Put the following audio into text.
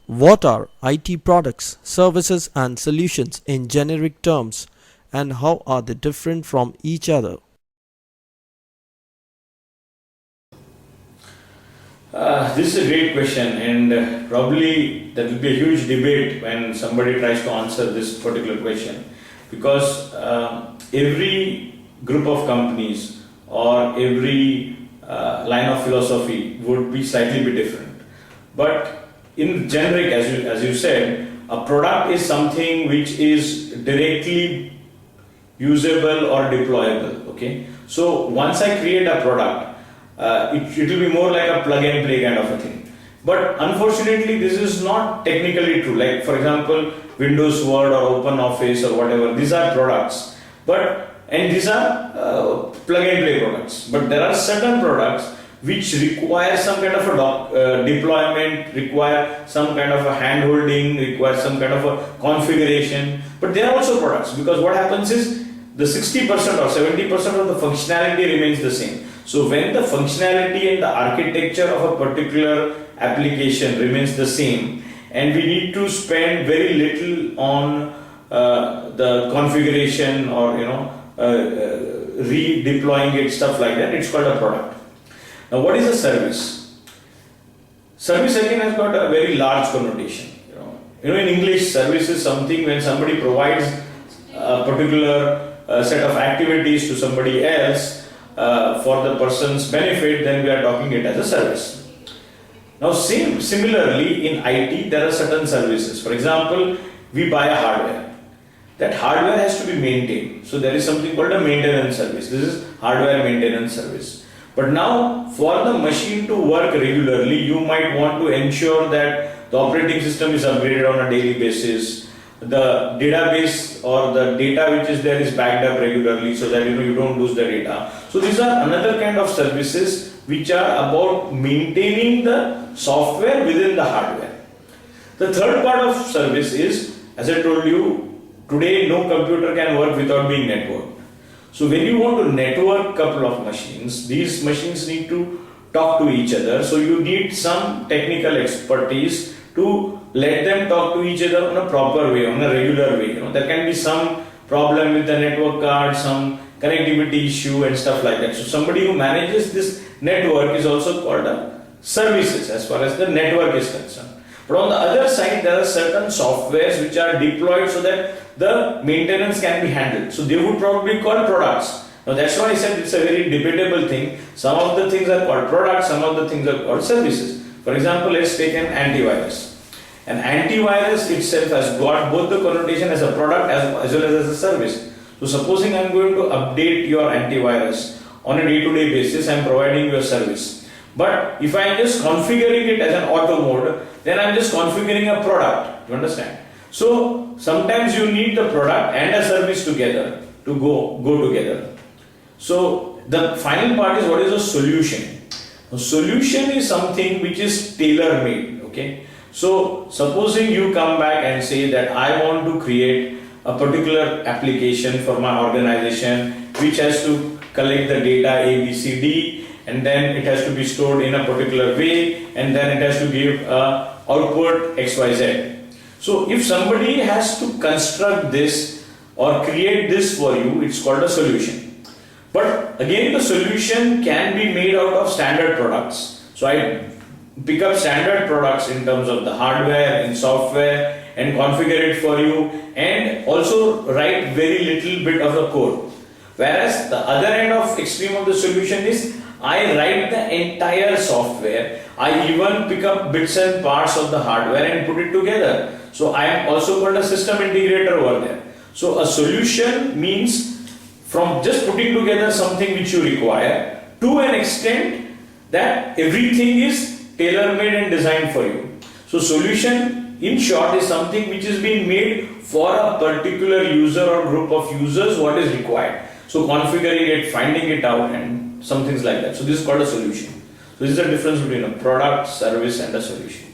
What are IT products, services and solutions in generic terms, and how are they different from each other? This is a great question, and probably there will be a huge debate when somebody tries to answer this particular question because every group of companies or every line of philosophy would be slightly bit different. But in generic, as you said, a product is something which is directly usable or deployable. Okay, so once I create a product, it will be more like a plug and play kind of a thing. But unfortunately, this is not technically true. Like for example, Windows Word or Open Office or whatever, these are products. And these are plug and play products. But there are certain products which require some kind of a deployment, require some kind of a hand holding, require some kind of a configuration. But they are also products because what happens is the 60% or 70% of the functionality remains the same. So when the functionality and the architecture of a particular application remains the same, and we need to spend very little on the configuration or redeploying it, stuff like that, it's called a product. Now, what is a service? Service again has got a very large connotation. In English, service is something when somebody provides a particular set of activities to somebody else for the person's benefit, then we are talking it as a service. Now, similarly in IT, there are certain services. For example, we buy a hardware. That hardware has to be maintained. So there is something called a maintenance service. This is hardware maintenance service. But now, for the machine to work regularly, you might want to ensure that the operating system is upgraded on a daily basis. The database or the data which is there is backed up regularly so that you don't lose the data. So these are another kind of services which are about maintaining the software within the hardware. The third part of service is, as I told you, today no computer can work without being networked. So when you want to network a couple of machines, these machines need to talk to each other. So you need some technical expertise to let them talk to each other on a proper way, on a regular way. There can be some problem with the network card, some connectivity issue and stuff like that. So somebody who manages this network is also called a services as far as the network is concerned. But on the other side, there are certain softwares which are deployed so that the maintenance can be handled. So they would probably be called products. Now that's why I said it's a very debatable thing. Some of the things are called products, some of the things are called services. For example, let's take an antivirus. An antivirus itself has got both the connotation as a product as well as a service. So supposing I'm going to update your antivirus on a day-to-day basis, I'm providing you a service. But if I'm just configuring it as an auto mode, then I'm just configuring a product. You understand? So sometimes you need the product and a service together to go together. So the final part is what is a solution. A solution is something which is tailor-made. Okay. So supposing you come back and say that I want to create a particular application for my organization which has to collect the data A, B, C, D, and then it has to be stored in a particular way, and then it has to give output XYZ. So if somebody has to construct this or create this for you, it's called a solution. But again, the solution can be made out of standard products. So I pick up standard products in terms of the hardware and software and configure it for you and also write very little bit of the code. Whereas the other end of extreme of the solution is I write the entire software. I even pick up bits and parts of the hardware and put it together. So I am also called a system integrator over there. So a solution means from just putting together something which you require to an extent that everything is tailor-made and designed for you. So solution in short is something which is being made for a particular user or group of users what is required. So configuring it, finding it out and some things like that. So this is called a solution. So this is the difference between a product, service and a solution.